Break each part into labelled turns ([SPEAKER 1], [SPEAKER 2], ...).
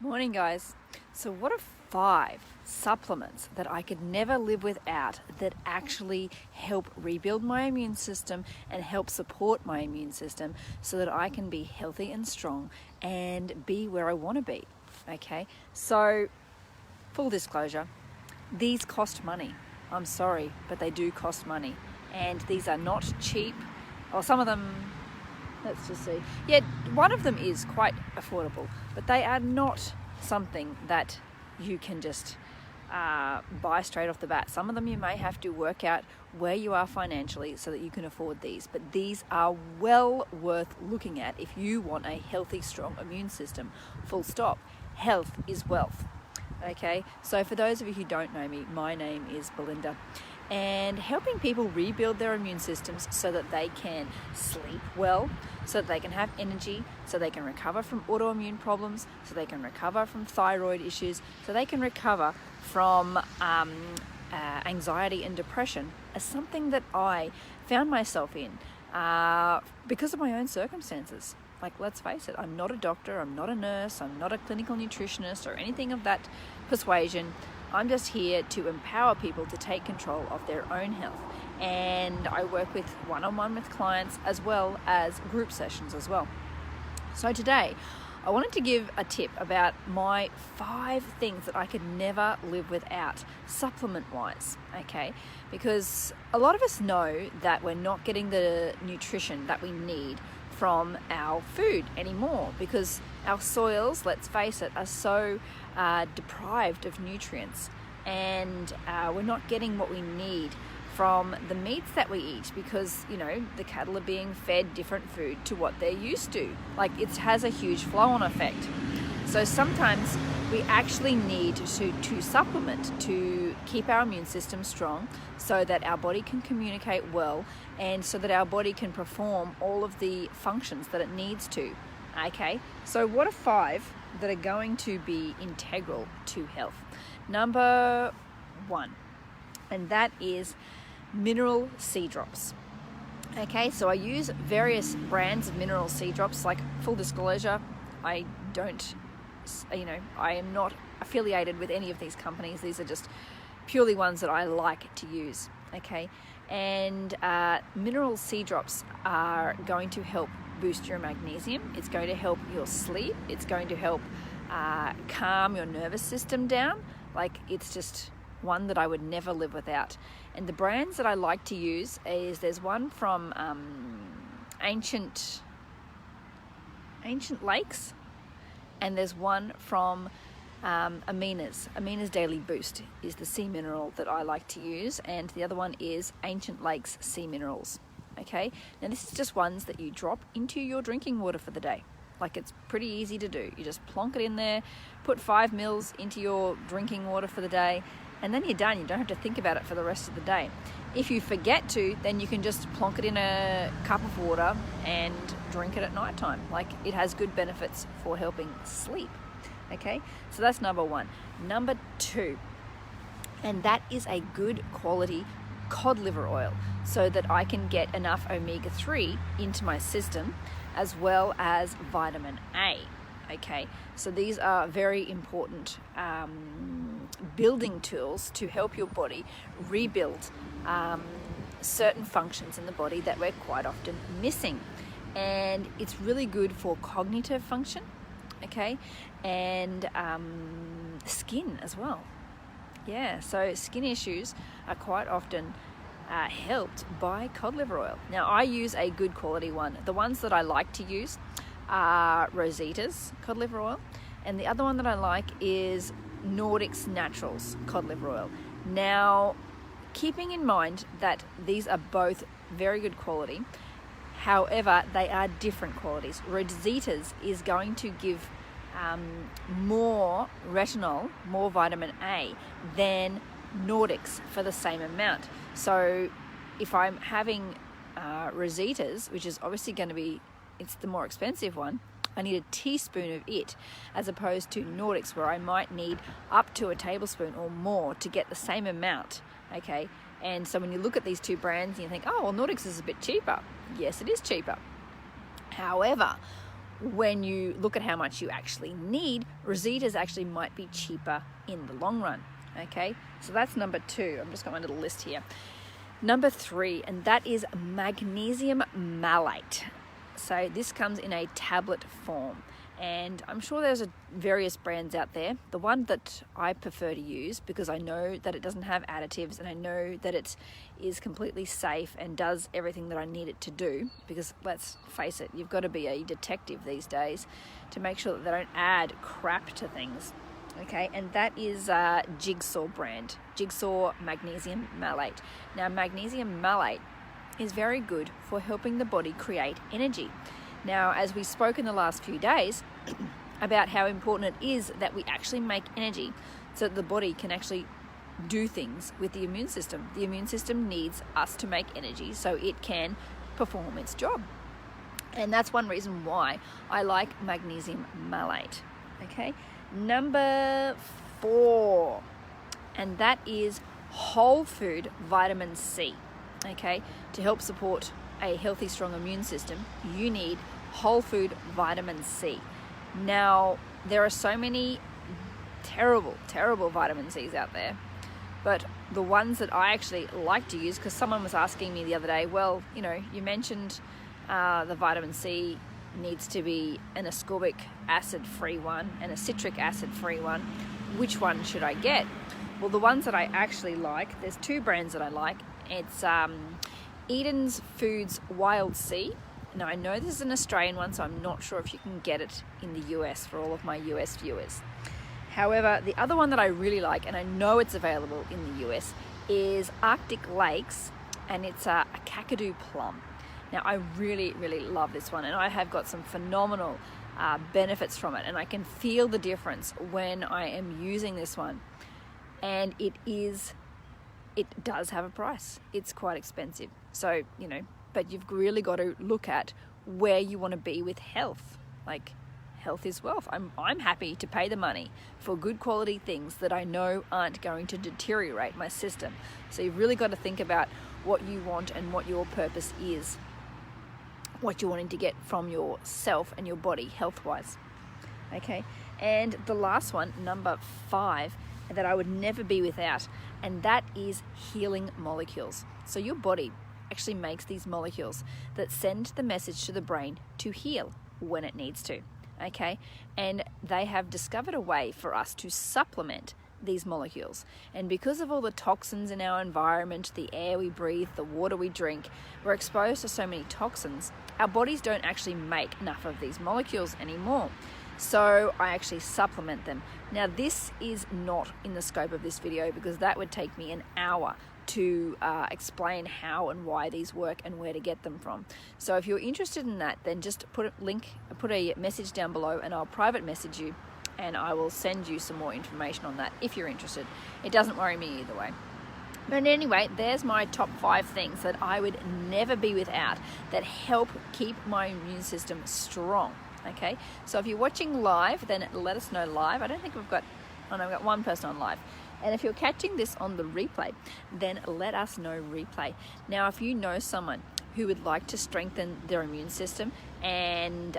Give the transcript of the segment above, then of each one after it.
[SPEAKER 1] Morning, guys. So what are 5 supplements that I could never live without that actually help rebuild my immune system and help support my immune system so that I can be healthy and strong and be where I want to be? Okay, so full disclosure, these cost money. I'm sorry, but they do cost money, and these are not cheap. Or some of them, let's just see. Yeah, one of them is quite affordable, but they are not something that you can just buy straight off the bat. Some of them you may have to work out where you are financially so that you can afford these, but these are well worth looking at if you want a healthy, strong immune system. Full stop. Health is wealth. Okay, so for those of you who don't know me, my name is Belinda, and helping people rebuild their immune systems so that they can sleep well, so that they can have energy, so they can recover from autoimmune problems, so they can recover from thyroid issues, so they can recover from anxiety and depression, is something that I found myself in because of my own circumstances. Like, let's face it, I'm not a doctor, I'm not a nurse, I'm not a clinical nutritionist or anything of that persuasion. I'm just here to empower people to take control of their own health. And I work with one-on-one with clients as well as group sessions as well. So today, I wanted to give a tip about my 5 things that I could never live without, supplement-wise, okay? Because a lot of us know that we're not getting the nutrition that we need from our food anymore because our soils, let's face it, are so deprived of nutrients, and we're not getting what we need from the meats that we eat because, you know, the cattle are being fed different food to what they're used to. Like, it has a huge flow-on effect. So sometimes we actually need to supplement to keep our immune system strong so that our body can communicate well and so that our body can perform all of the functions that it needs to. Okay, so what are 5 that are going to be integral to health? Number 1, and that is mineral C drops. Okay, so I use various brands of mineral C drops. Like, full disclosure, I am not affiliated with any of these companies. These are just purely ones that I like to use. Okay, and mineral C drops are going to help boost your magnesium. It's going to help your sleep. It's going to help calm your nervous system down. Like, it's just one that I would never live without. And the brands that I like to use is, there's one from Ancient Lakes, and there's one from 𝗵𝗲𝗆's Daily Boost is the sea mineral that I like to use, and the other one is Ancient Lakes Sea Minerals. Okay, now this is just ones that you drop into your drinking water for the day. Like, it's pretty easy to do. You just plonk it in there, put 5 mils into your drinking water for the day, and then you're done. You don't have to think about it for the rest of the day. If you forget to, then you can just plonk it in a cup of water and drink it at night time. Like, it has good benefits for helping sleep. Okay, so that's number 1. Number 2, and that is a good quality cod liver oil so that I can get enough omega-3 into my system, as well as vitamin A. Okay, so these are very important building tools to help your body rebuild certain functions in the body that we're quite often missing. And it's really good for cognitive function, okay, and skin as well. Yeah, so skin issues are quite often helped by cod liver oil. Now, I use a good quality one. The ones that I like to use are Rosita's cod liver oil, and the other one that I like is Nordic Naturals cod liver oil. Now, keeping in mind that these are both very good quality, however, they are different qualities. Rosita's is going to give more retinol, more vitamin A than Nordics for the same amount. So if I'm having Rosita's, which is obviously going to be, it's the more expensive one, I need a teaspoon of it, as opposed to Nordics, where I might need up to a tablespoon or more to get the same amount. Okay, and so when you look at these 2 brands and you think, oh, well, Nordics is a bit cheaper. Yes, it is cheaper. However, when you look at how much you actually need, Rositas actually might be cheaper in the long run. Okay, so that's number 2. I've just got my little list here. Number 3, and that is magnesium malate. So this comes in a tablet form, and I'm sure there's various brands out there. The one that I prefer to use, because I know that it doesn't have additives and I know that it is completely safe and does everything that I need it to do, because let's face it, you've got to be a detective these days to make sure that they don't add crap to things. Okay, and that is Jigsaw brand, Jigsaw Magnesium Malate. Now, magnesium malate is very good for helping the body create energy. Now, as we spoke in the last few days about how important it is that we actually make energy so that the body can actually do things with the immune system. The immune system needs us to make energy so it can perform its job. And that's one reason why I like magnesium malate. Okay, number 4, and that is whole food vitamin C. Okay, to help support a healthy, strong immune system, you need whole food vitamin C. Now, there are so many terrible vitamin C's out there, but the ones that I actually like to use, because someone was asking me the other day, well, you know, you mentioned the vitamin C needs to be an ascorbic acid free one and a citric acid free one. Which one should I get? Well, the ones that I actually like, there's 2 brands that I like. It's Eden's Foods Wild Sea. Now, I know this is an Australian one, so I'm not sure if you can get it in the US for all of my US viewers. However, the other one that I really like, and I know it's available in the US, is Arctic Lakes, and it's a Kakadu plum. Now, I really love this one, and I have got some phenomenal benefits from it, and I can feel the difference when I am using this one. And it does have a price. It's quite expensive. So, you know, but you've really got to look at where you want to be with health. Like, health is wealth. I'm happy to pay the money for good quality things that I know aren't going to deteriorate my system. So you've really got to think about what you want and what your purpose is, what you're wanting to get from yourself and your body health-wise. Okay, and the last one, number 5, that I would never be without, and that is healing molecules. So your body actually makes these molecules that send the message to the brain to heal when it needs to. Okay, and they have discovered a way for us to supplement these molecules. And because of all the toxins in our environment, the air we breathe, the water we drink, we're exposed to so many toxins, our bodies don't actually make enough of these molecules anymore. So I actually supplement them. Now, this is not in the scope of this video because that would take me an hour to explain how and why these work and where to get them from. So if you're interested in that, then just put a message down below and I'll private message you and I will send you some more information on that if you're interested. It doesn't worry me either way. But anyway, there's my top 5 things that I would never be without that help keep my immune system strong. Okay, so if you're watching live, then let us know live. I don't think we've got, oh no, we've got 1 person on live. And if you're catching this on the replay, then let us know replay. Now, if you know someone who would like to strengthen their immune system and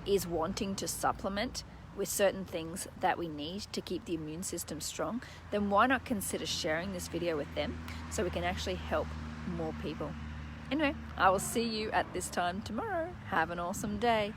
[SPEAKER 1] is wanting to supplement with certain things that we need to keep the immune system strong, then why not consider sharing this video with them so we can actually help more people. Anyway, I will see you at this time tomorrow. Have an awesome day.